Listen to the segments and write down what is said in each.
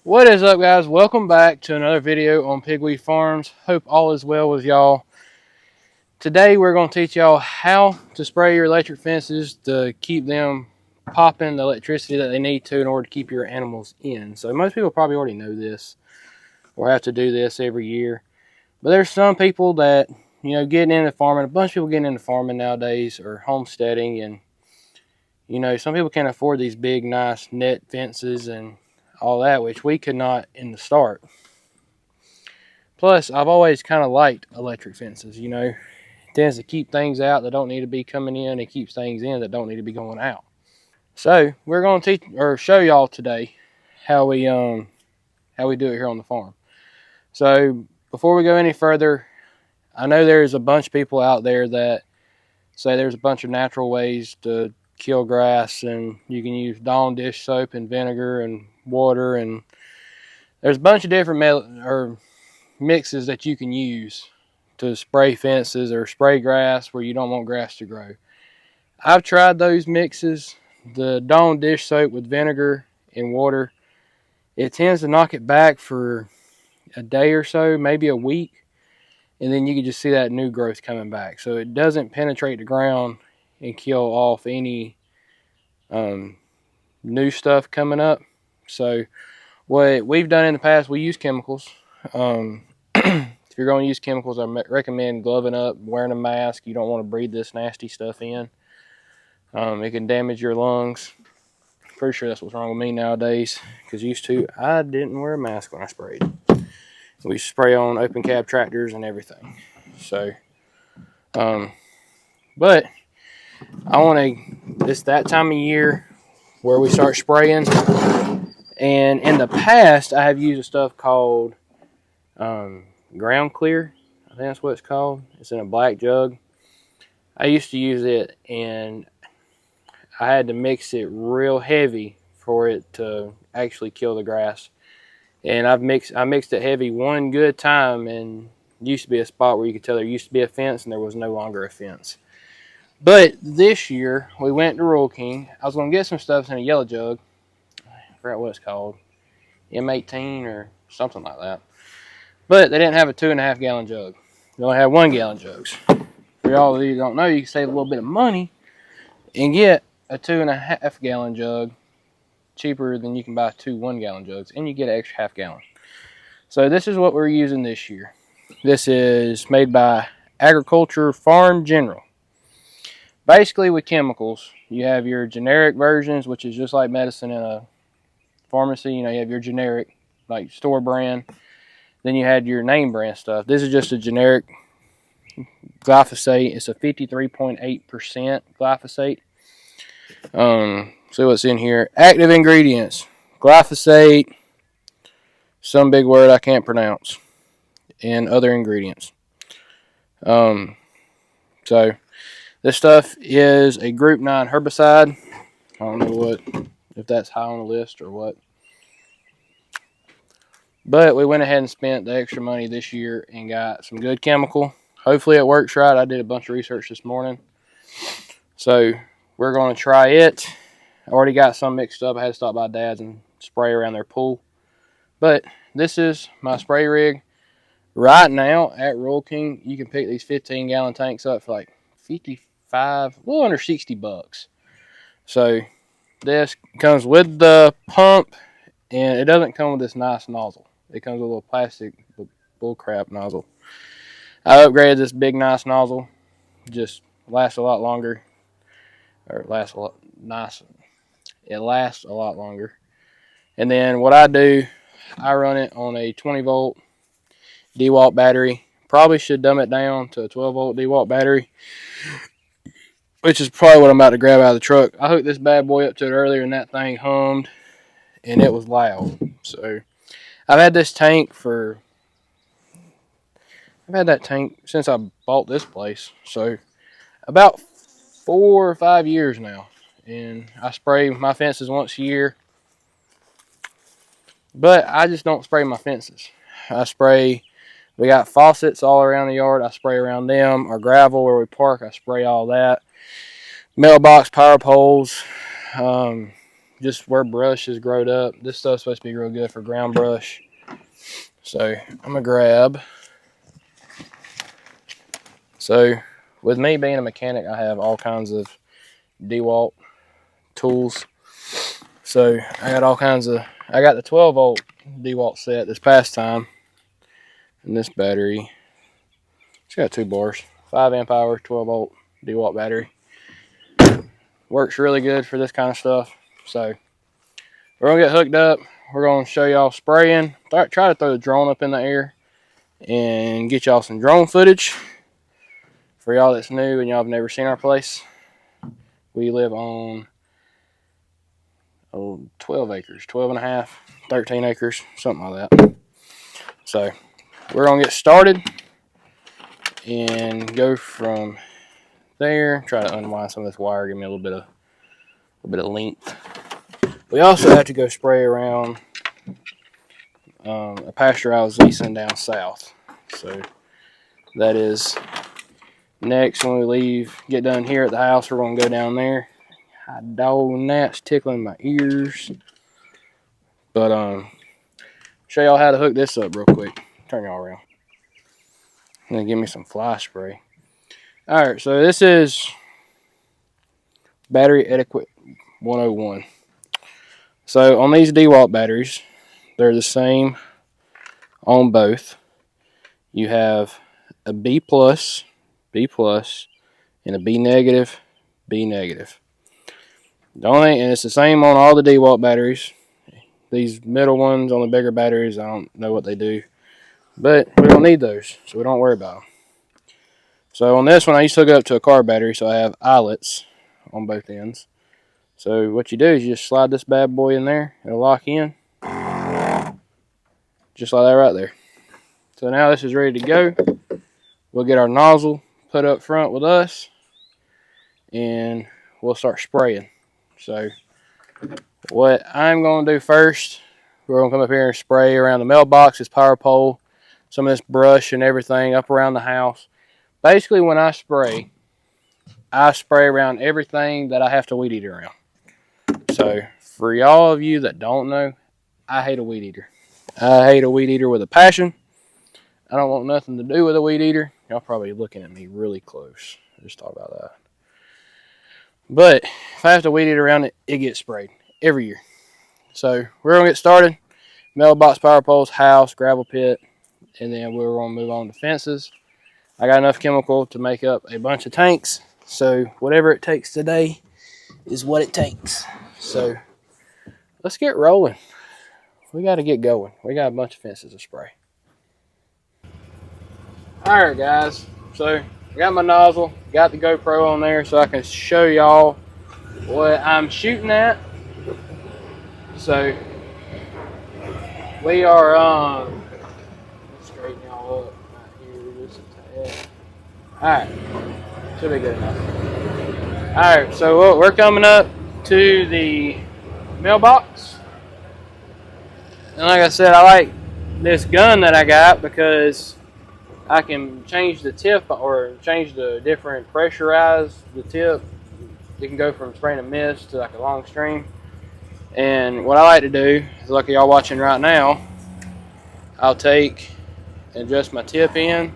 What is up, guys? Welcome back to another video on Pigweed Farms. Hope all is well with y'all. Today we're going to teach y'all how to spray your electric fences to keep them popping the electricity that they need to in order to keep your animals in. So most people probably already know this or have to do this every year. But there's some people that, getting into farming, a bunch of people getting into farming nowadays or homesteading, and some people can't afford these big nice net fences and all that, which we could not in the start. Plus, I've always kind of liked electric fences. It tends to keep things out that don't need to be coming in. It keeps things in that don't need to be going out. So we're going to teach or show y'all today how we do it here on the farm. So before we go any further, I know there's a bunch of people out there that say there's a bunch of natural ways to kill grass, and you can use Dawn dish soap and vinegar and water, and there's a bunch of different mixes that you can use to spray fences or spray grass where you don't want grass to grow. I've tried those mixes. The Dawn dish soap with vinegar and water, it tends to knock it back for a day or so, maybe a week, and then you can just see that new growth coming back. So it doesn't penetrate the ground and kill off any new stuff coming up. So what we've done in the past, we use chemicals. If you're going to use chemicals, I recommend gloving up, wearing a mask. You don't want to breathe this nasty stuff in. It can damage your lungs. Pretty sure that's what's wrong with me nowadays, because used to, I didn't wear a mask when I sprayed. We spray on open cab tractors and everything. So, but it's that time of year where we start spraying. And in the past, I have used a stuff called ground clear. I think that's what it's called. It's in a black jug. I used to use it, and I had to mix it real heavy for it to actually kill the grass. And I mixed it heavy one good time, and it used to be a spot where you could tell there used to be a fence and there was no longer a fence. But this year, we went to Rural King. I was going to get some stuff in a yellow jug. I forgot what it's called. M18 or something like that. But they didn't have a 2.5 gallon jug. They only had 1 gallon jugs. For y'all of you who don't know, you can save a little bit of money and get a 2.5 gallon jug cheaper than you can buy 2 1 gallon jugs, and you get an extra half gallon. So this is what we're using this year. This is made by Agriculture Farm General. Basically, with chemicals, you have your generic versions, which is just like medicine in a pharmacy. You have your generic, like store brand. Then you had your name brand stuff. This is just a generic glyphosate. It's a 53.8% glyphosate. See what's in here. Active ingredients: glyphosate, some big word I can't pronounce, and other ingredients. So this stuff is a Group 9 herbicide. I don't know if that's high on the list or what. But we went ahead and spent the extra money this year and got some good chemical. Hopefully it works right. I did a bunch of research this morning. So we're going to try it. I already got some mixed up. I had to stop by Dad's and spray around their pool. But this is my spray rig. Right now at Rural King, you can pick these 15 gallon tanks up for like 55, a little under 60 bucks. So this comes with the pump, and it doesn't come with this nice nozzle. It comes with a little plastic bullcrap nozzle. I upgraded this big nice nozzle. Just lasts a lot longer. Or lasts a lot nicer. It lasts a lot longer. And then what I do, I run it on a 20 volt DeWalt battery. Probably should dumb it down to a 12 volt DeWalt battery, which is probably what I'm about to grab out of the truck. I hooked this bad boy up to it earlier, and that thing hummed, and it was loud. So I've had that tank since I bought this place. So about 4 or 5 years now. And I spray my fences once a year. But I just don't spray my fences. We got faucets all around the yard. I spray around them. Our gravel where we park, I spray all that. Mailbox, power poles, just where brush has grown up. This stuff's supposed to be real good for ground brush. So I'm gonna grab. So with me being a mechanic, I have all kinds of DeWalt tools. So I got all kinds of, I got the 12 volt DeWalt set this past time. And this battery, it's got 2 bars, 5 amp hour, 12 volt DeWalt battery. Works really good for this kind of stuff. So we're gonna get hooked up. We're gonna show y'all spraying. Try to throw the drone up in the air and get y'all some drone footage. For y'all that's new and y'all have never seen our place, we live on 12 acres, 12 and a half, 13 acres, something like that. So we're gonna get started and go from there. Try to unwind some of this wire, give me a little bit of length. We also have to go spray around a pasture I was leasing down south. So that is next when we leave, get done here at the house. We're gonna go down there. Hot dog, gnats tickling my ears. But show y'all how to hook this up real quick. Turn y'all around. And then give me some fly spray. Alright, so this is battery etiquette 101. So on these DeWalt batteries, they're the same on both. You have a B plus, and a B negative, B negative. The only, and it's the same on all the DeWalt batteries. These middle ones on the bigger batteries, I don't know what they do. But we don't need those, so we don't worry about them. So on this one, I used to hook it up to a car battery, so I have eyelets on both ends. So what you do is you just slide this bad boy in there, it'll lock in. Just like that right there. So now this is ready to go. We'll get our nozzle put up front with us, and we'll start spraying. So what I'm going to do first, we're going to come up here and spray around the mailbox, this power pole, some of this brush and everything up around the house. Basically, when I spray around everything that I have to weed eat around. So for y'all of you that don't know, I hate a weed eater. I hate a weed eater with a passion. I don't want nothing to do with a weed eater. Y'all probably looking at me really close. Just talk about that. But if I have to weed eat around it, it gets sprayed every year. So we're going to get started. Mailbox, power poles, house, gravel pit, and then we're going to move on to fences. I got enough chemical to make up a bunch of tanks. So whatever it takes today is what it takes. So let's get rolling. We got to get going. We got a bunch of fences to spray. Alright guys, so I got my nozzle, got the GoPro on there so I can show y'all what I'm shooting at. So we are let's straighten y'all up right here just a tad. Alright, should be good enough. Alright, so we're coming up to the mailbox. And like I said, I like this gun that I got because I can change the tip or change the different pressurize the tip. You can go from spraying a mist to like a long stream. And what I like to do is, like y'all watching right now, I'll take and adjust my tip in,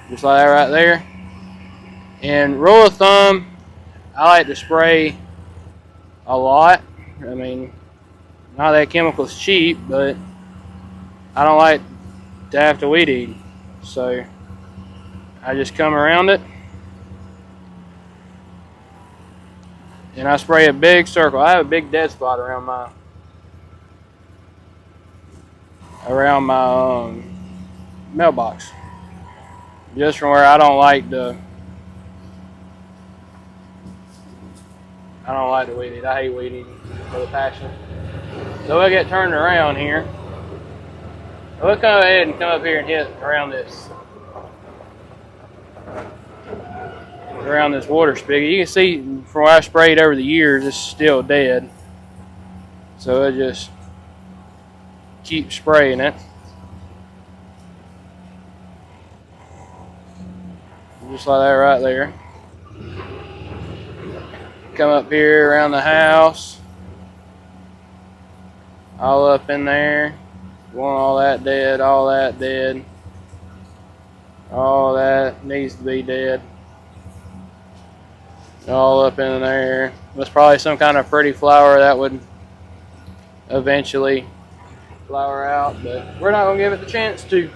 just like that right there. And rule of thumb, I like to spray a lot. I mean, not that chemical's cheap, but I don't like to have to weed eat. So I just come around it and I spray a big circle. I have a big dead spot around my mailbox, just from where I don't like to weed eat. I hate weed eating with a passion. So we'll get turned around here. We'll come ahead and come up here and hit around this water spigot. You can see from where I sprayed over the years, it's still dead. So I just keep spraying it. Just like that right there. Come up here around the house. All up in there. Want all that dead, all that dead. All that needs to be dead. All up in there. That's probably some kind of pretty flower that would eventually flower out, but we're not gonna give it the chance to.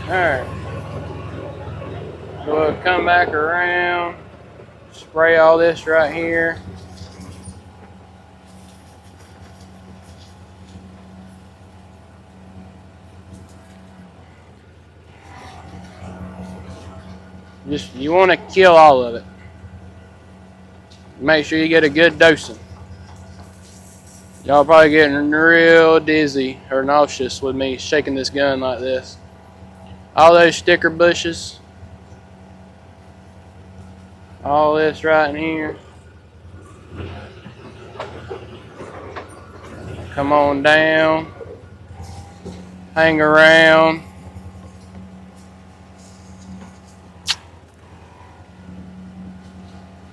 Alright. So we'll come back around, spray all this right here. Just, you want to kill all of it. Make sure you get a good dosing. Y'all probably getting real dizzy or nauseous with me shaking this gun like this. All those sticker bushes. All this right in here. Come on down. Hang around.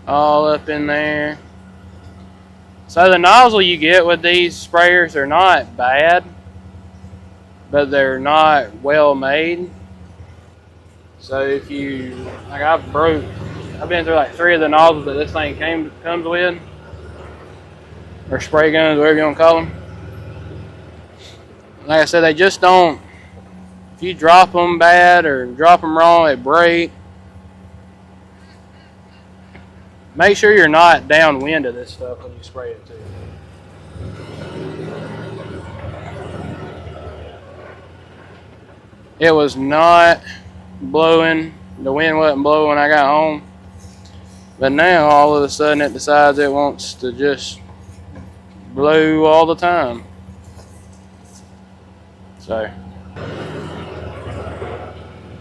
All up in there. So the nozzle you get with these sprayers are not bad, but they're not well made. So if you, like I've been through like 3 of the nozzles that this thing comes with, or spray guns, whatever you want to call them. Like I said, they just don't, if you drop them bad or drop them wrong, they break. Make sure you're not downwind of this stuff when you spray it too. It was not blowing, the wind wasn't blowing when I got home. But now all of a sudden it decides it wants to just blow all the time. So,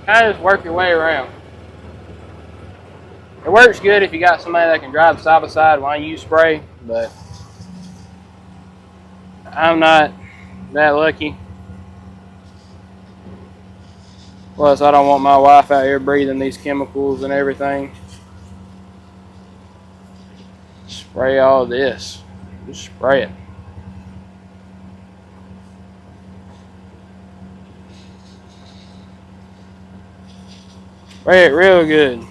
kind of just work your way around. It works good if you got somebody that can drive side by side while you spray, but I'm not that lucky. Plus, I don't want my wife out here breathing these chemicals and everything. Spray all this. Just spray it. Spray it real good.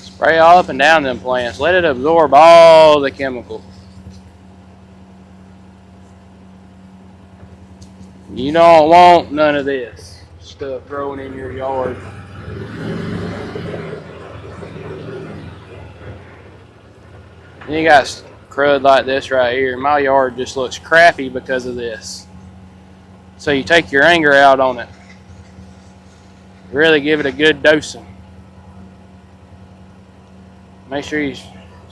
Spray all up and down them plants. Let it absorb all the chemical. You don't want none of this stuff growing in your yard. And you got crud like this right here. My yard just looks crappy because of this. So you take your anger out on it. Really give it a good dosing. Make sure it's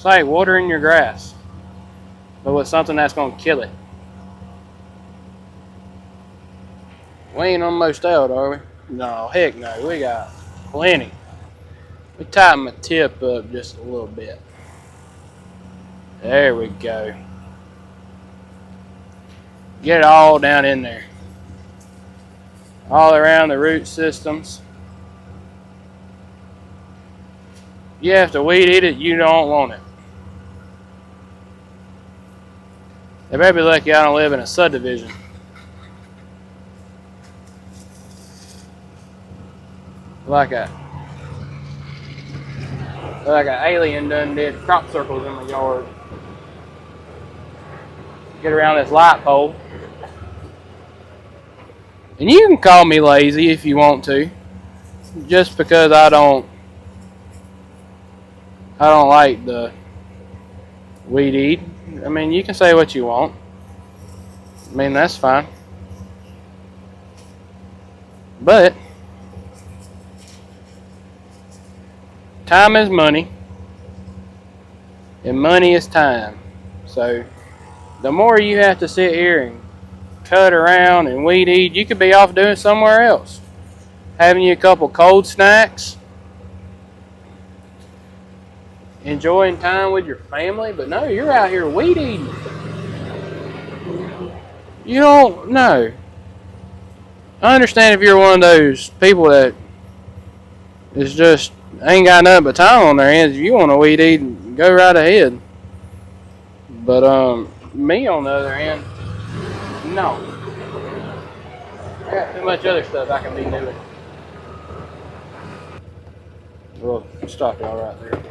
like watering your grass, but with something that's going to kill it. We ain't almost out, are we? No, heck no. We got plenty. We tighten my tip up just a little bit. There we go. Get it all down in there. All around the root systems. You have to weed eat it, you don't want it. They better be lucky I don't live in a subdivision. Like an alien done did crop circles in my yard. Get around this light pole. And you can call me lazy if you want to. Just because I don't like the weed eat. I mean, you can say what you want. I mean, that's fine. But time is money, and money is time. So the more you have to sit here and cut around and weed eat, you could be off doing somewhere else. having you a couple cold snacks, enjoying time with your family. But no, you're out here weed eating. You don't know. I understand if you're one of those people that is just ain't got nothing but time on their hands. If you want to weed eat, go right ahead. But me on the other hand, no. I got too much other stuff I can be doing. We'll stop y'all right there.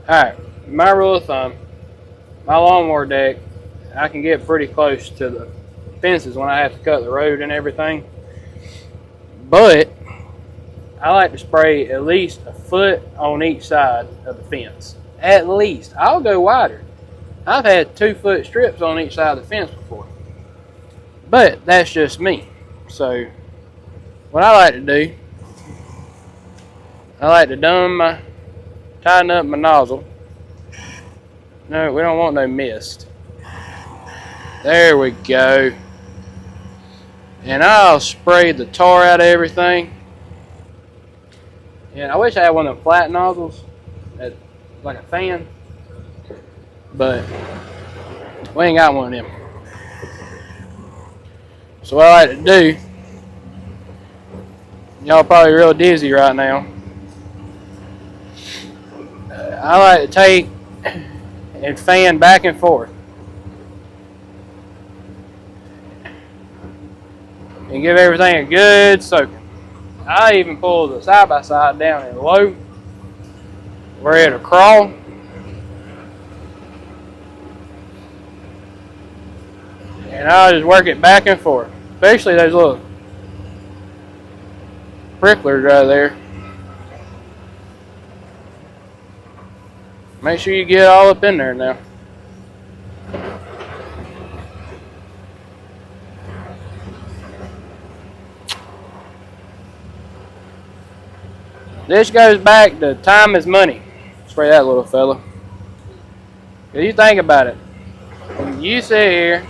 Alright, my rule of thumb, my lawnmower deck, I can get pretty close to the fences when I have to cut the road and everything. But I like to spray at least a foot on each side of the fence. At least. I'll go wider. I've had 2-foot strips on each side of the fence before. But that's just me. So what I like to do, I like to tighten up my nozzle. No, we don't want no mist. There we go. And I'll spray the tar out of everything. And I wish I had one of them flat nozzles, like a fan. But we ain't got one of them. So what I like to do, y'all probably real dizzy right now. I like to take and fan back and forth. And give everything a good soaking. I even pull the side-by-side down in low, where it'll crawl. And I'll just work it back and forth. Especially those little pricklers right there. Make sure you get all up in there now. This goes back to time is money. Spray that little fella. If you think about it, when you sit here,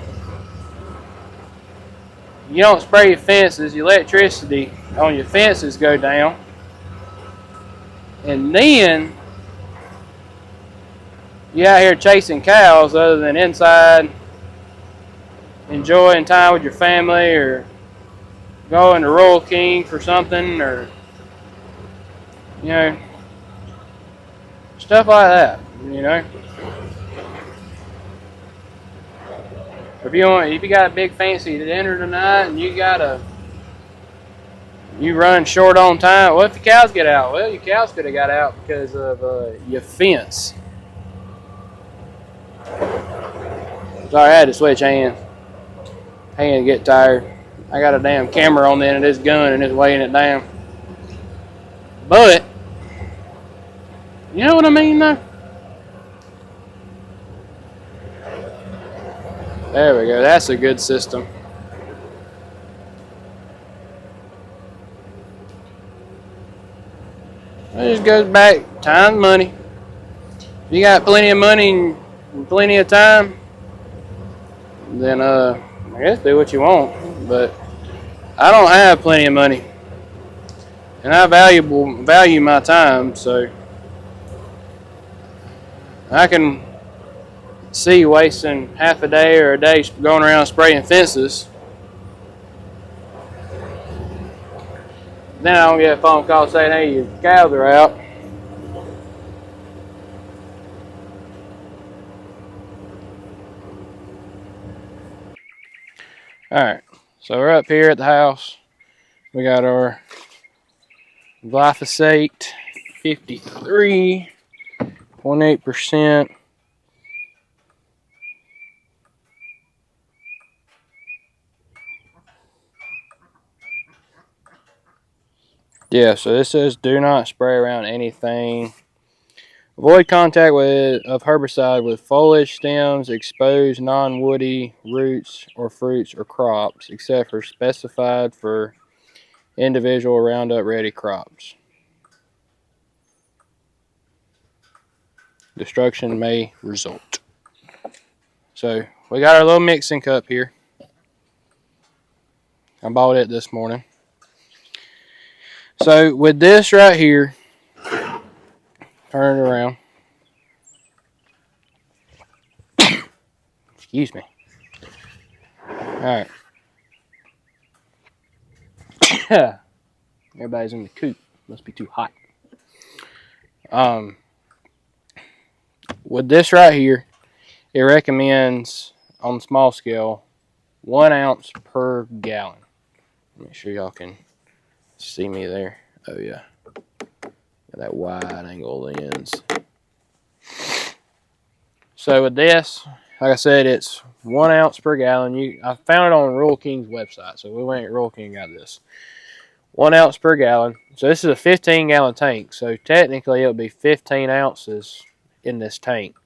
you don't spray your fences, your electricity on your fences go down, and then you out here chasing cows other than inside enjoying time with your family or going to Royal King for something, or you know, stuff like that, you know. If you got a big fancy dinner tonight and you run short on time, what if the cows get out? Well, your cows could have got out because of your fence. Sorry, I had to switch hands. Hand get tired. I got a damn camera on the end of this gun and it's weighing it down. But you know what I mean, though? There we go. That's a good system. It just goes back. Time, money. If you got plenty of money and plenty of time, then I guess do what you want. But I don't have plenty of money, and I value my time, so I can see wasting half a day or a day going around spraying fences. Then I don't get a phone call saying, hey, your cows are out. Alright, so we're up here at the house. We got our glyphosate 53.8%. Yeah, so this says do not spray around anything. Avoid contact of herbicide with foliage, stems, exposed non-woody roots or fruits or crops, except for specified for individual Roundup Ready crops. Destruction may result. So we got our little mixing cup here. I bought it this morning. So with this right here, turn it around. Excuse me. Alright. Everybody's in the coop. Must be too hot. With this right here, it recommends on the small scale 1 ounce per gallon. Make sure y'all can see me there. Oh yeah. Got that wide angle lens. So with this, like I said, it's 1 ounce per gallon. I found it on Rural King's website, so we went Rural King got this. 1 ounce per gallon. So this is a 15-gallon tank. So technically, it'll be 15 ounces in this tank.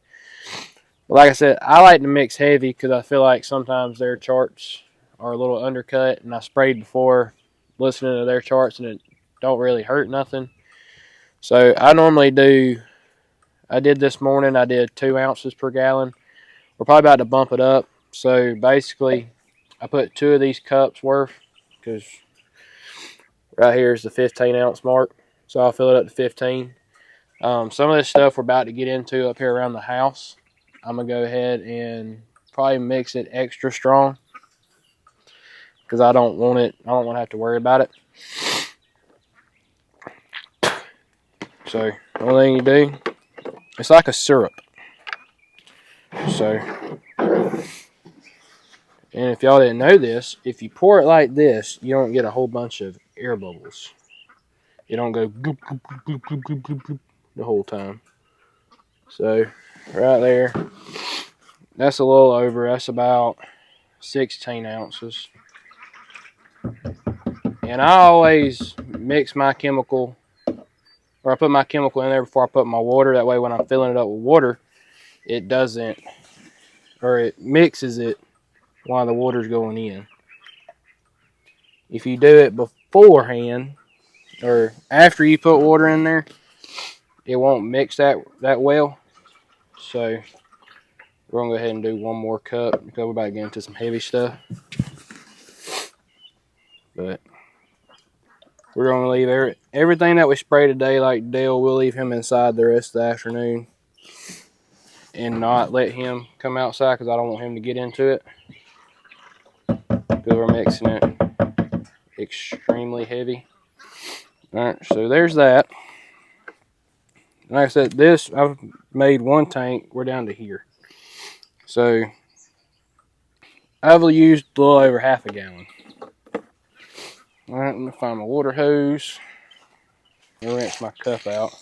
But like I said, I like to mix heavy because I feel like sometimes their charts are a little undercut, and I sprayed before listening to their charts, and it don't really hurt nothing. So I normally do. I did this morning. I did 2 ounces per gallon. We're probably about to bump it up. So basically, I put 2 of these cups worth because right here is the 15-ounce mark. So I'll fill it up to 15. Some of this stuff we're about to get into up here around the house, I'm going to go ahead and probably mix it extra strong because I don't want to have to worry about it. So the only thing you do, it's like a syrup. So, and if y'all didn't know this, if you pour it like this, you don't get a whole bunch of air bubbles. You don't go goop, goop, goop, goop, goop, goop, goop, goop the whole time. So, right there, that's a little over. That's about 16 ounces. And I always mix my chemical, or I put my chemical in there before I put my water. That way when I'm filling it up with water, it doesn't, or it mixes it while the water's going in. If you do it beforehand, or after you put water in there, it won't mix that well. So we're going to go ahead and do 1 more cup because we're about to get into some heavy stuff. But we're going to leave everything that we spray today, like Dale, we'll leave him inside the rest of the afternoon and not let him come outside because I don't want him to get into it because we're mixing it extremely heavy. Alright, so there's that. Like I said, I've made 1 tank. We're down to here. So I've used a little over half a gallon. Alright, let me find my water hose and rinse my cup out.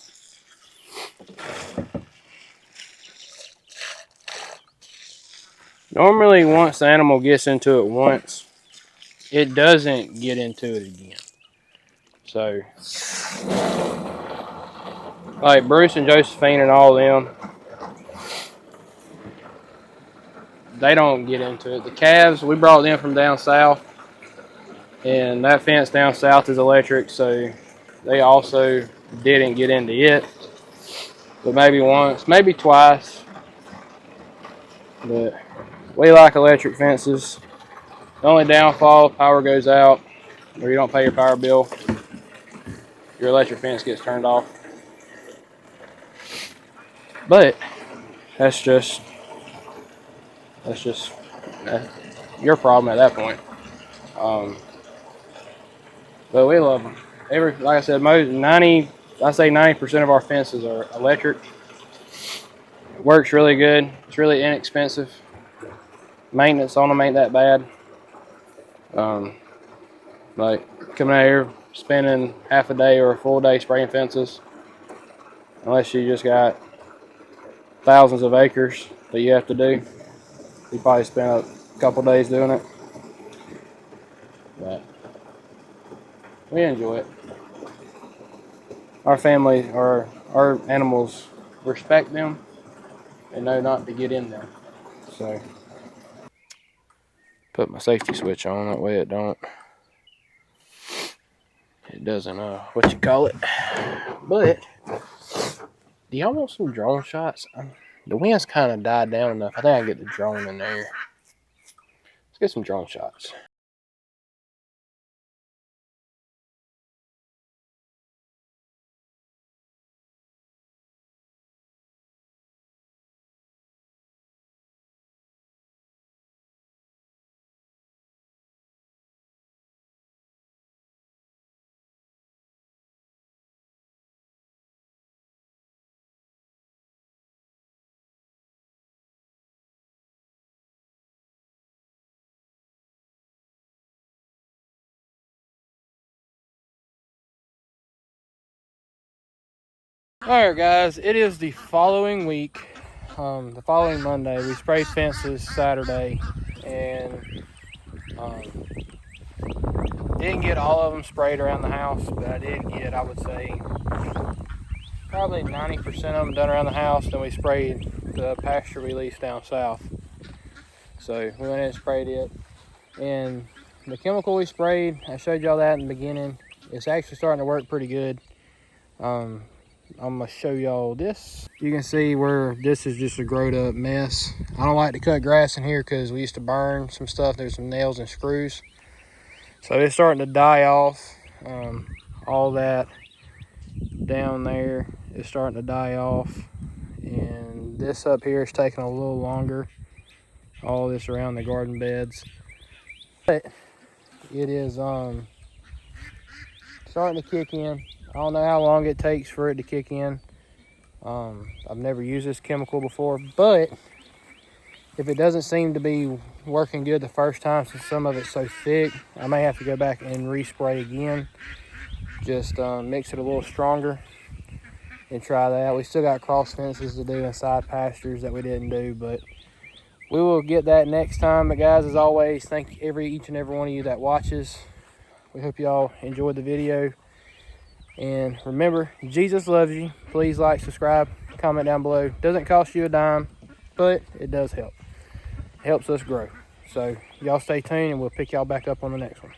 Normally, once the animal gets into it once, it doesn't get into it again. So, like Bruce and Josephine and all them, they don't get into it. The calves, we brought them from down south, and that fence down south is electric, so they also didn't get into it. But maybe once, maybe twice. But we like electric fences. The only downfall, power goes out, or you don't pay your power bill, your electric fence gets turned off. But that's just your problem at that point. But we love them. Like I said, I say 90% of our fences are electric. It works really good. It's really inexpensive. Maintenance on them ain't that bad. Like coming out here, spending half a day or a full day spraying fences, unless you just got thousands of acres that you have to do, you probably spend a couple days doing it. But we enjoy it. Our family, or our animals, respect them and know not to get in there. So put my safety switch on, that way it doesn't what you call it. But do y'all want some drone shots? The wind's kind of died down enough. I think I can get the drone in there. Let's get some drone shots. Alright guys, it is the following week, the following Monday. We sprayed fences Saturday, and didn't get all of them sprayed around the house, but I did get, I would say, probably 90% of them done around the house. Then we sprayed the pasture release down south. So we went in and sprayed it, and the chemical we sprayed, I showed y'all that in the beginning, it's actually starting to work pretty good. I'm gonna show y'all this. You can see where this is just a growed up mess. I don't like to cut grass in here because we used to burn some stuff. There's some nails and screws. So it's starting to die off. All that down there is starting to die off. And this up here is taking a little longer. All this around the garden beds. But it is starting to kick in. I don't know how long it takes for it to kick in. I've never used this chemical before, but if it doesn't seem to be working good the first time, since some of it's so thick, I may have to go back and respray again. Just mix it a little stronger and try that. We still got cross fences to do and side pastures that we didn't do, but we will get that next time. But guys, as always, thank each and every one of you that watches. We hope y'all enjoyed the video. And remember, Jesus loves you. Please like, subscribe, comment down below. Doesn't cost you a dime, but it does help. Helps us grow. So y'all stay tuned, and we'll pick y'all back up on the next one.